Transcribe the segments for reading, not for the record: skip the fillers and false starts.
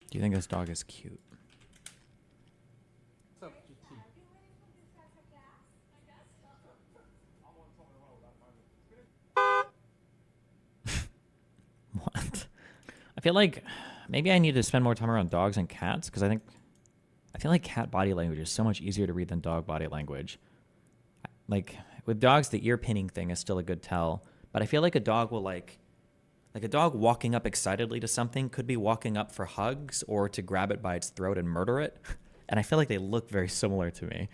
Do you think this dog is cute? What? I feel like maybe I need to spend more time around dogs and cats because I feel like cat body language is so much easier to read than dog body language. Like with dogs, the ear pinning thing is still a good tell, but I feel like a dog will like a dog walking up excitedly to something could be walking up for hugs or to grab it by its throat and murder it. And I feel like they look very similar to me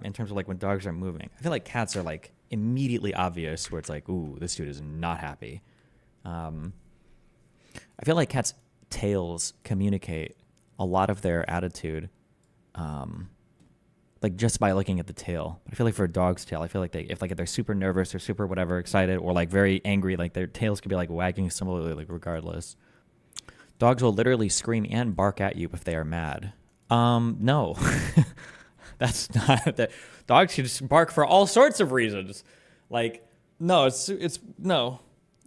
in terms of like when dogs are moving. I feel like cats are like immediately obvious where it's like, ooh, this dude is not happy. I feel like cats' tails communicate a lot of their attitude, like just by looking at the tail. But I feel like for a dog's tail, I feel like if they're super nervous or super whatever excited or like very angry, like their tails could be like wagging similarly, like regardless. Dogs will literally scream and bark at you if they are mad. No, that's not that. Dogs can just bark for all sorts of reasons. Like, no, it's no.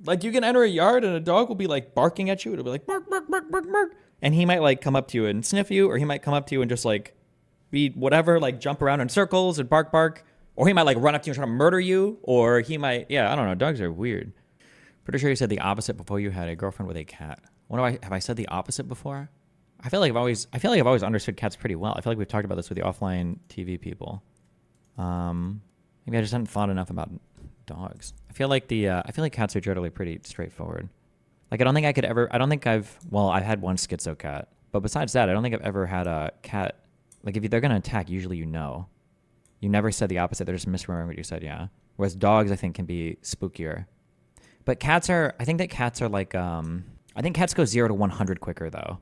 Like you can enter a yard and a dog will be like barking at you. It'll be like bark, bark, bark, bark, bark. And he might like come up to you and sniff you, or he might come up to you and just like be whatever, like jump around in circles and bark, bark. Or he might like run up to you and try to murder you. Or he might, yeah, I don't know. Dogs are weird. Pretty sure you said the opposite before you had a girlfriend with a cat. Have I said the opposite before? I feel like I've always understood cats pretty well. I feel like we've talked about this with the offline TV people. Maybe I just hadn't thought enough about dogs. I feel like cats are generally pretty straightforward. Like I've had one schizo cat, but besides that, I don't think I've ever had a cat. Like if they're gonna attack, usually you know. You never said the opposite. They're just misremembering what you said. Yeah. Whereas dogs, I think, can be spookier. But cats are. I think that cats are like. I think cats go 0 to 100 quicker though.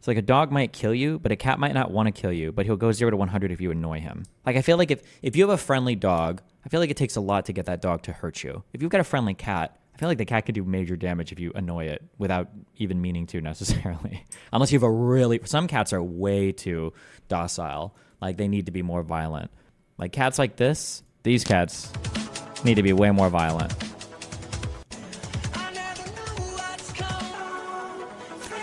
So like a dog might kill you, but a cat might not want to kill you, but he'll go 0 to 100 if you annoy him. Like I feel like if you have a friendly dog, I feel like it takes a lot to get that dog to hurt you. If you've got a friendly cat, I feel like the cat could do major damage if you annoy it without even meaning to necessarily. Unless you have some cats are way too docile. Like they need to be more violent. Like cats like these cats need to be way more violent.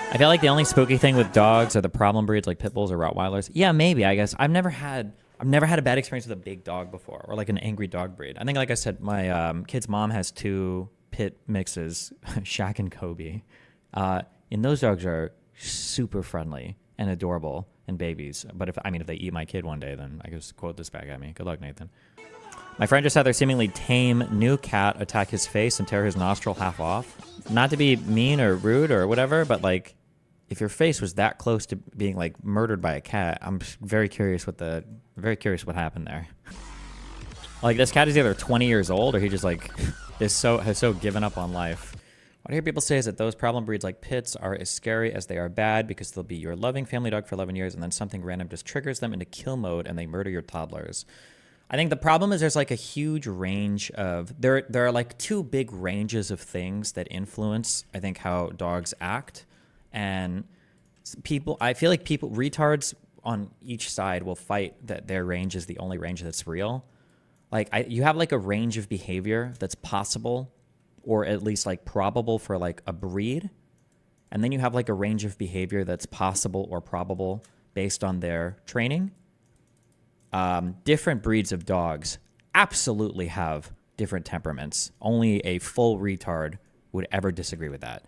I feel like the only spooky thing with dogs are the problem breeds like pit bulls or Rottweilers. Yeah, maybe, I guess. I've never had a bad experience with a big dog before or like an angry dog breed. I think, like I said, my kid's mom has 2 pit mixes, Shaq and Kobe. And those dogs are super friendly and adorable and babies. But if they eat my kid one day, then I guess quote this back at me. Good luck, Nathan. My friend just had their seemingly tame new cat attack his face and tear his nostril half off. Not to be mean or rude or whatever, but like, if your face was that close to being like murdered by a cat, I'm very curious what happened there. Like this cat is either 20 years old or he just like has so given up on life. What I hear people say is that those problem breeds like pits are as scary as they are bad because they'll be your loving family dog for 11 years and then something random just triggers them into kill mode and they murder your toddlers. I think the problem is there's like a huge range of there are like 2 big ranges of things that influence I think how dogs act. And I feel like retards on each side will fight that their range is the only range that's real. Like you have like a range of behavior that's possible or at least like probable for like a breed. And then you have like a range of behavior that's possible or probable based on their training. Different breeds of dogs absolutely have different temperaments. Only a full retard would ever disagree with that.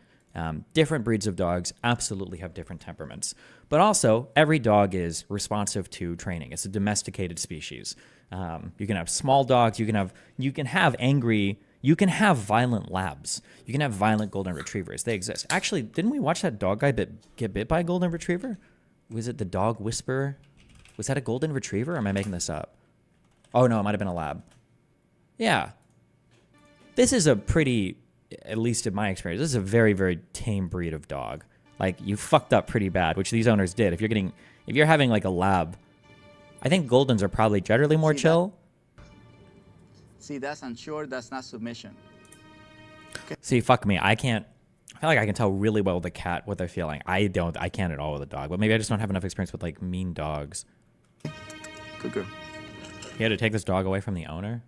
Different breeds of dogs absolutely have different temperaments. But also, every dog is responsive to training. It's a domesticated species. You can have small dogs. You can have violent labs. You can have violent golden retrievers. They exist. Actually, didn't we watch that dog guy get bit by a golden retriever? Was it the dog whisperer? Was that a golden retriever or am I making this up? Oh no, it might have been a lab. Yeah. This is a pretty, at least in my experience, this is a very, very tame breed of dog. Like you fucked up pretty bad, which these owners did. If you're having like a lab, I think Goldens are probably generally more chill. That's unsure, that's not submission. Okay. See, fuck me. I feel like I can tell really well with a cat what they're feeling. I can't at all with a dog, but maybe I just don't have enough experience with like mean dogs. Good girl. He had to take this dog away from the owner?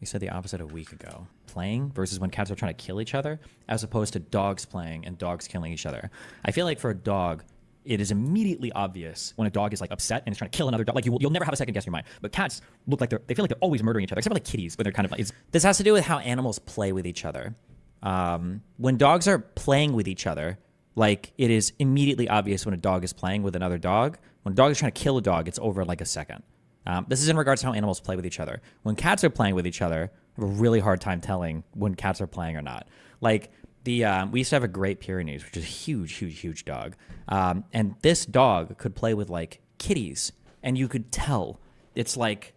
You You said the opposite a week ago. Playing versus when cats are trying to kill each other, as opposed to dogs playing and dogs killing each other. I feel like for a dog, it is immediately obvious when a dog is like upset and is trying to kill another dog. Like you'll never have a second guess in your mind. But cats look like they feel like they're always murdering each other, except for like kitties, when they're kind of like. This has to do with how animals play with each other. When dogs are playing with each other, like it is immediately obvious when a dog is playing with another dog. When a dog is trying to kill a dog, it's over in like a second. This is in regards to how animals play with each other. When cats are playing with each other, I have a really hard time telling when cats are playing or not. Like we used to have a Great Pyrenees, which is a huge dog. And this dog could play with like kitties, and you could tell it's like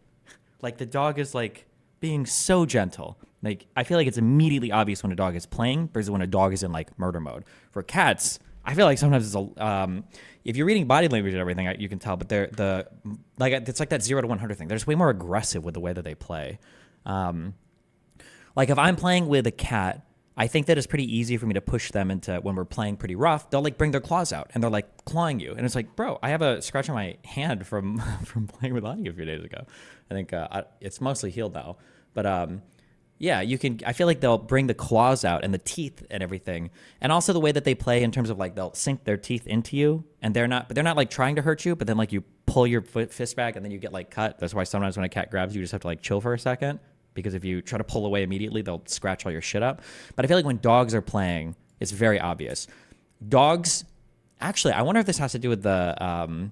the dog is like being so gentle. Like I feel like it's immediately obvious when a dog is playing versus when a dog is in like murder mode. For cats, I feel like sometimes it's if you're reading body language and everything, you can tell. But it's like that 0 to 100 thing. They're just way more aggressive with the way that they play. Like if I'm playing with a cat, I think that it's pretty easy for me to push them into when we're playing pretty rough. They'll like bring their claws out and they're like clawing you, and it's like, bro, I have a scratch on my hand from playing with Ani a few days ago. I think it's mostly healed now, but yeah, you can. I feel like they'll bring the claws out and the teeth and everything, and also the way that they play in terms of like they'll sink their teeth into you, and they're not like trying to hurt you, but then like you pull your fist back and then you get like cut. That's why sometimes when a cat grabs you, you just have to like chill for a second, because if you try to pull away immediately, they'll scratch all your shit up. But I feel like when dogs are playing, it's very obvious. Dogs, actually, I wonder if this has to do with the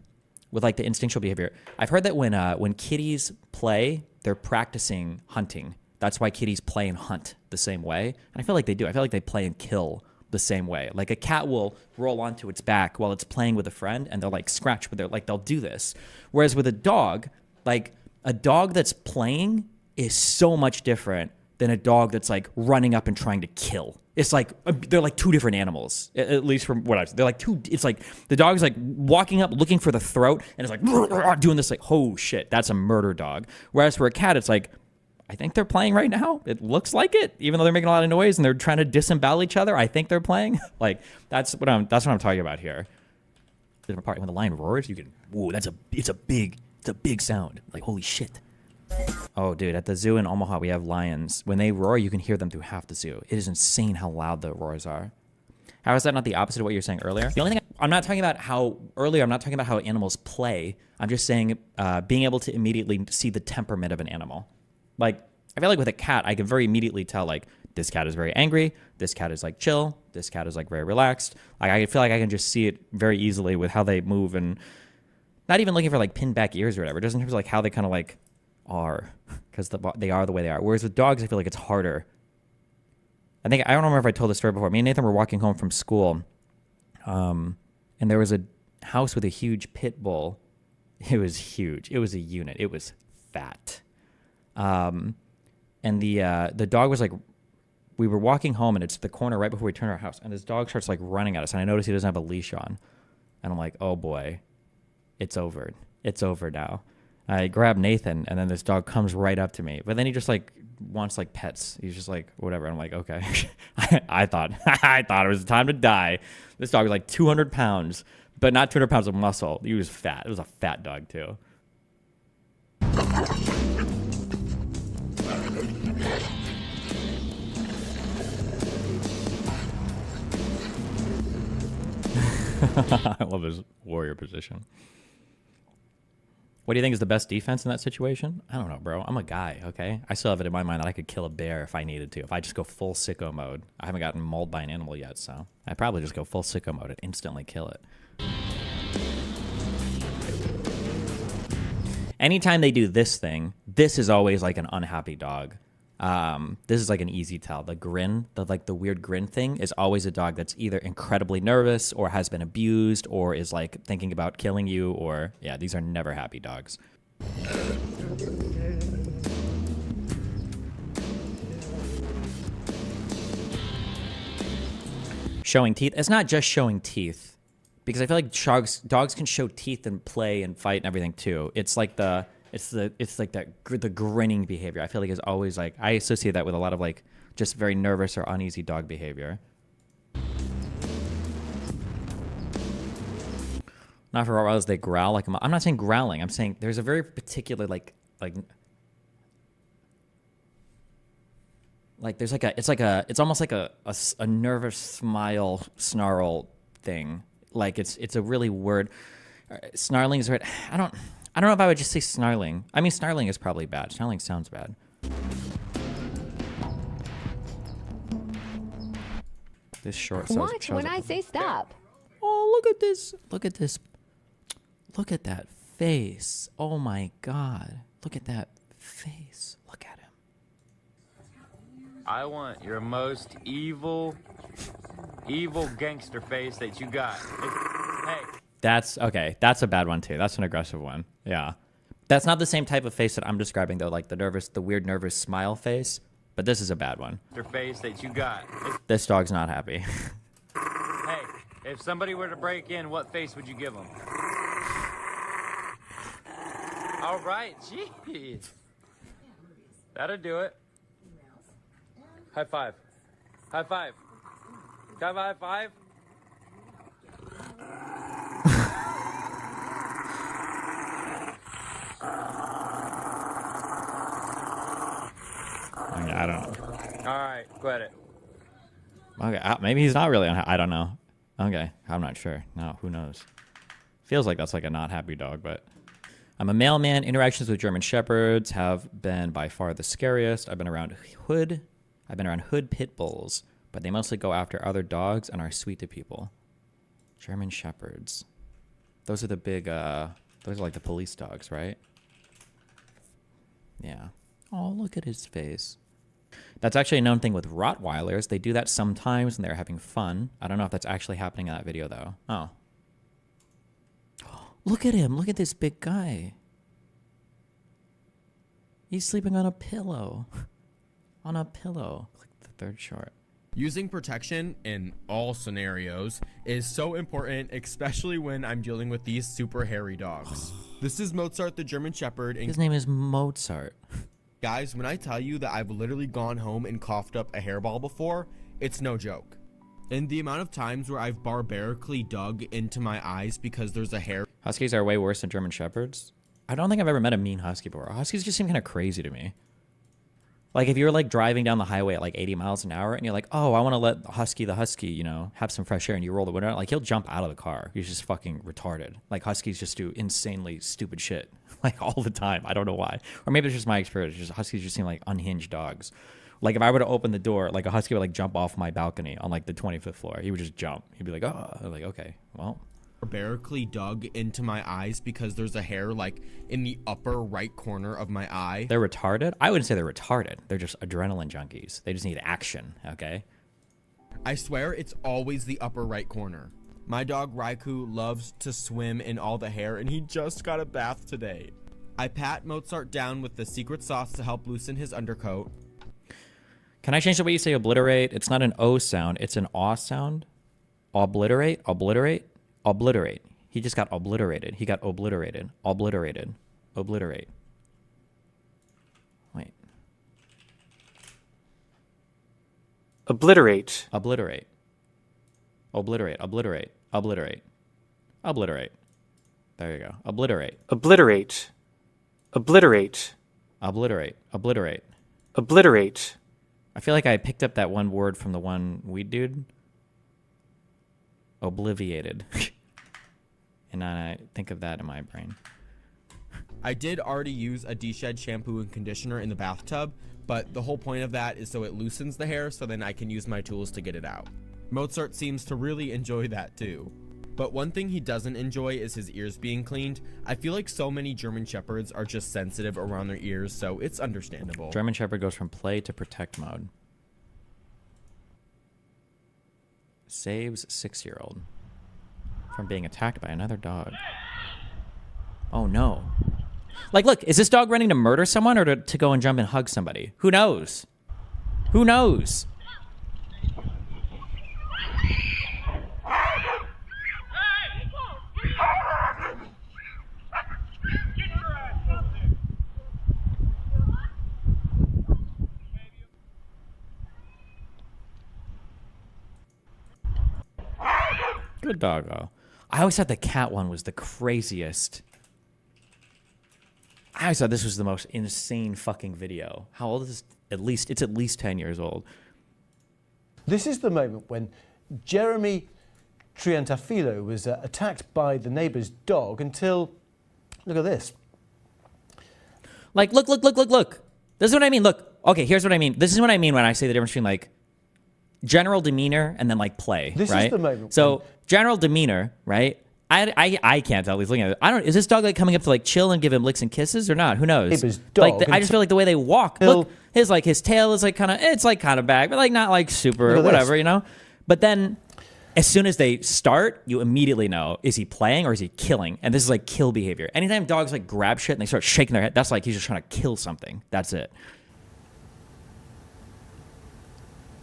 with like the instinctual behavior. I've heard that when kitties play, they're practicing hunting. That's why kitties play and hunt the same way. And I feel like they do. I feel like they play and kill the same way. Like a cat will roll onto its back while it's playing with a friend, and they'll like scratch with their, like they'll do this. Whereas with a dog, like a dog that's playing is so much different than a dog that's like running up and trying to kill. It's like they're like two different animals, at least from what I've seen. They're like two. It's like the dog is like walking up, looking for the throat, and it's like doing this like, oh shit, that's a murder dog. Whereas for a cat, it's like, I think they're playing right now. It looks like it, even though they're making a lot of noise and they're trying to disembowel each other. I think they're playing. Like that's what I'm talking about here. Different part. When the lion roars, you can. Whoa, it's a big sound. Like holy shit. Oh, dude, at the zoo in Omaha, we have lions. When they roar, you can hear them through half the zoo. It is insane how loud the roars are. How is that not the opposite of what you were saying earlier? The only thing I'm not talking about how animals play. I'm just saying being able to immediately see the temperament of an animal. Like, I feel like with a cat, I can very immediately tell, like, this cat is very angry, this cat is, like, chill, this cat is, like, very relaxed. Like, I feel like I can just see it very easily with how they move, and not even looking for, like, pinned back ears or whatever. Just in terms of, like, how they kind of, like, are, because they are the way they are. Whereas with dogs, I feel like it's harder. I don't remember if I told this story before. Me and Nathan were walking home from school, and there was a house with a huge pit bull. It was huge. It was a unit. It was fat. And the dog was like, we were walking home and it's the corner right before we turn our house, and this dog starts like running at us, and I notice he doesn't have a leash on, and I'm like, oh boy, it's over now. I grab Nathan, and then this dog comes right up to me, but then he just like wants like pets. He's just like whatever. I'm like, okay. I thought it was time to die. This dog was like 200 pounds, but not 200 pounds of muscle. He was fat. It was a fat dog too. I love his warrior position. What do you think is the best defense in that situation? I don't know, bro. I'm a guy, okay? I still have it in my mind that I could kill a bear if I needed to. If I just go full sicko mode. I haven't gotten mauled by an animal yet, so I'd probably just go full sicko mode and instantly kill it. Anytime they do this thing, this is always like an unhappy dog. This is like an easy tell. The grin, the weird grin thing is always a dog that's either incredibly nervous or has been abused or is like thinking about killing you, or yeah, these are never happy dogs. Showing teeth. It's not just showing teeth, because I feel like dogs can show teeth and play and fight and everything too. It's like the grinning behavior. I feel like is always like, I associate that with a lot of like just very nervous or uneasy dog behavior. Not for Rottweilers, they growl like I'm not saying growling. I'm saying there's a very particular like Like there's like a, it's almost like a nervous smile snarl thing. Like it's a really word. Snarling is right. I don't know if I would just say snarling. I mean, snarling is probably bad. Snarling sounds bad. This short. Watch when I say stop. Oh, look at this. Look at this. Look at that face. Oh my God. Look at that face. Look at him. I want your most evil gangster face that you got. Hey. That's okay. That's a bad one too. That's an aggressive one. Yeah. That's not the same type of face that I'm describing though, like the weird nervous smile face. But this is a bad one. Your face that you got. This dog's not happy. Hey, if somebody were to break in, what face would you give them? All right, jeez. That'll do it. High five. High five. Can I have a high five? I don't know. All right, quit it. Okay, maybe he's not really I don't know. Okay, I'm not sure. No, who knows? Feels like that's like a not happy dog, but I'm a mailman. Interactions with German Shepherds have been by far the scariest. I've been around hood pit bulls, but they mostly go after other dogs and are sweet to people. German Shepherds. Those are the big, those are like the police dogs, right? Yeah. Oh, look at his face. That's actually a known thing with Rottweilers. They do that sometimes when they're having fun. I don't know if that's actually happening in that video, though. Oh. Look at him. Look at this big guy. He's sleeping on a pillow. On a pillow. Click the third short. Using protection in all scenarios is so important, especially when I'm dealing with these super hairy dogs. This is Mozart the German Shepherd, and His name is Mozart. guys, when I tell you that I've literally gone home and coughed up a hairball before, it's no joke. And the amount of times where I've barbarically dug into my eyes because there's a hair. Huskies are way worse than German Shepherds. I don't think I've ever met a mean husky before. Huskies just seem kind of crazy to me. Like if you're like driving down the highway at like 80 miles an hour and you're like, oh, I want to let the husky, you know, have some fresh air, and you roll the window out, like he'll jump out of the car. He's just fucking retarded. Like huskies just do insanely stupid shit like all the time. I don't know why. Or maybe it's just my experience. Just huskies just seem like unhinged dogs. Like if I were to open the door, like a husky would like jump off my balcony on like the 25th floor. He would just jump. He'd be like, oh, I'm like, okay, well. Barbarically dug into my eyes because there's a hair like in the upper right corner of my eye. They're retarded? I wouldn't say they're retarded. They're just adrenaline junkies. They just need action, okay? I swear it's always the upper right corner. My dog Raikou loves to swim in all the hair, and he just got a bath today. I pat Mozart down with the secret sauce to help loosen his undercoat. Can I change the way you say obliterate? It's not an O sound, it's an aw sound. Obliterate? Obliterate? Obliterate. He just got obliterated. He got obliterated. Obliterated. Obliterate. Wait. Obliterate. Obliterate. Obliterate. Obliterate. Obliterate. Obliterate. There you go. Obliterate. Obliterate. Obliterate. Obliterate. Obliterate. Obliterate. I feel like I picked up that one word from the one weed dude. Obliviated. And I think of that in my brain. I did already use a de-shed shampoo and conditioner in the bathtub, but the whole point of that is so it loosens the hair so then I can use my tools to get it out. Mozart seems to really enjoy that too. But one thing he doesn't enjoy is his ears being cleaned. I feel like so many German Shepherds are just sensitive around their ears, so it's understandable. German Shepherd goes from play to protect mode. Saves 6-year-old from being attacked by another dog. Oh no. Like, look, is this dog running to murder someone or to go and jump and hug somebody? Who knows? Who knows? Good doggo. I always thought the cat one was the craziest. I always thought this was the most insane fucking video. How old is this at least 10 years old. This is the moment when Jeremy Triantafilo was attacked by the neighbour's dog until, look at this. Like, look. This is what I mean. Look, okay, here's what I mean. This is what I mean when I say the difference between like general demeanor and then like play, This right? is the moment So general demeanor, right? I can't tell. He's looking at it. Is this dog like coming up to like chill and give him licks and kisses or not? Who knows? Neighbor's Like, dog I just feel like the way they walk. He'll- Look, his tail is like kind of back, but like not like super Look or at whatever, this. you know? But then as soon as they start, you immediately know, is he playing or is he killing? And this is like kill behavior. Anytime dogs like grab shit and they start shaking their head, that's like he's just trying to kill something. That's it.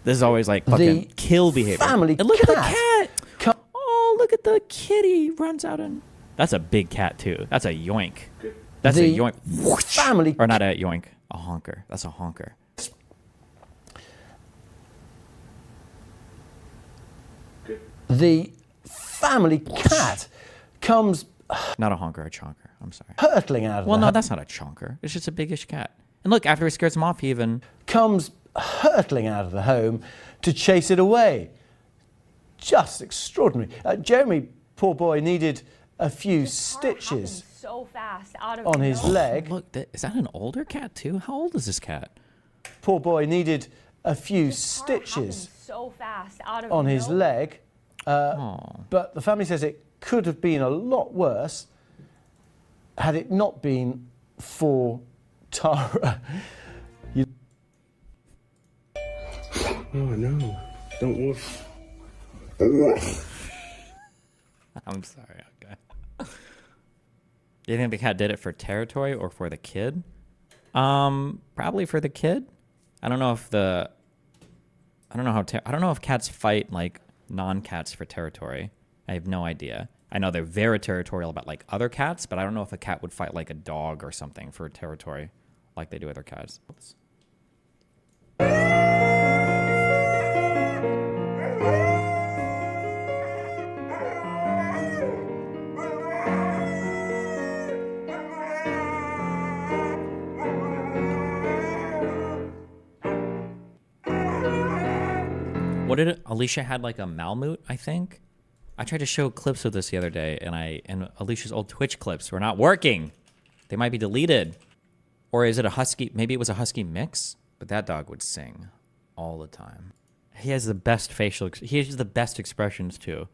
This is always like fucking kill behavior. family And look at the cat cat. co- Oh, look at the kitty runs out and that's a big cat too. That's a yoink. That's a The yoink. family Or not a yoink, a honker. That's a honker. The family cat comes Not a honker, a chonker. I'm sorry. hurtling out of Well, the no, house. that's not a chonker. It's just a biggish cat. And look, after he scares him off, he even Comes hurtling out of the home to chase it away. Just extraordinary. Jeremy, poor boy, needed a few stitches so fast out of on his leg. look. Is that an older cat too? How old is this cat? Poor boy needed a few happened stitches so fast out of on his nowhere. leg. Oh, But the family says it could have been a lot worse had it not been for Tara. Oh no, don't move. I'm sorry. Okay. Do you think the cat did it for territory or for the kid? Probably for the kid. I don't know if I don't know if cats fight like non-cats for territory. I have no idea. I know they're very territorial about like other cats, but I don't know if a cat would fight like a dog or something for territory like they do other cats. Oops. What did it? Alicia had like a Malamute, I think. I tried to show clips of this the other day, and Alicia's old Twitch clips were not working. They might be deleted, or is it a husky? Maybe it was a husky mix. But that dog would sing all the time. He has the best he has the best expressions too.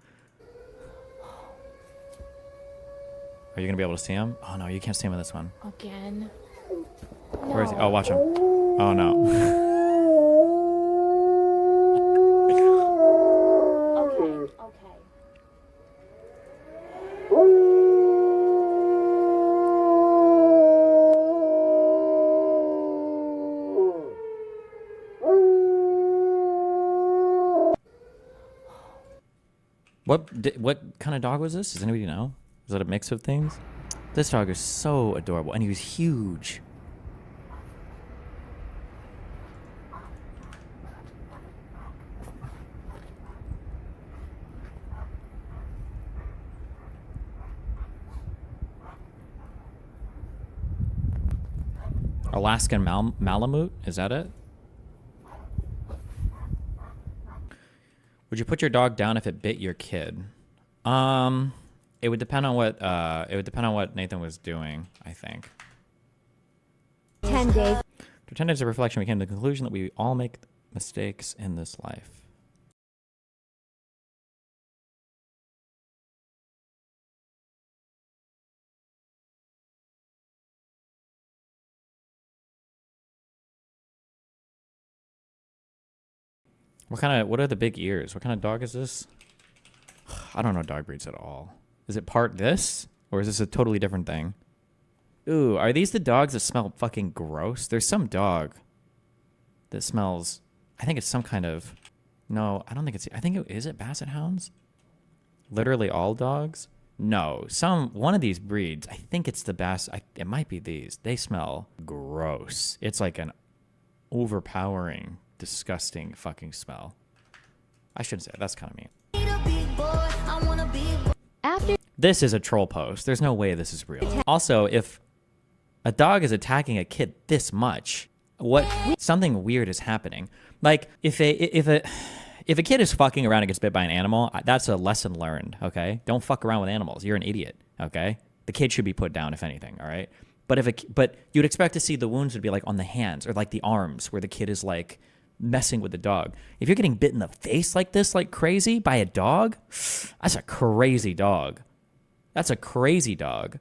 Are you gonna be able to see him? Oh no, you can't see him in this one. Again. Where is he? Oh, watch him. Oh no. Okay. What kind of dog was this? Does anybody know? Is that a mix of things? This dog is so adorable, and he was huge. Alaskan Malamute, is that it? Would you put your dog down if it bit your kid? It would depend on what Nathan was doing, I think. 10 days. After 10 days of reflection, we came to the conclusion that we all make mistakes in this life. What are the big ears? What kind of dog is this? I don't know dog breeds at all. Is it part this? Or is this a totally different thing? Ooh, are these the dogs that smell fucking gross? There's some dog that smells, I think it's some kind of, no, I don't think it's, I think is it Basset Hounds? Literally all dogs? No, one of these breeds, I think it's the it might be these. They smell gross. It's like an overpowering, disgusting fucking smell. I shouldn't say it. That's kind of mean. This is a troll post. There's no way this is real. Also, if a dog is attacking a kid this much, something weird is happening. Like if a kid is fucking around and gets bit by an animal, that's a lesson learned, okay? Don't fuck around with animals. You're an idiot, okay? The kid should be put down, if anything, all right? But you'd expect to see the wounds would be like on the hands or like the arms where the kid is like messing with the dog. If you're getting bit in the face like this, like crazy by a dog, that's a crazy dog. That's a crazy dog.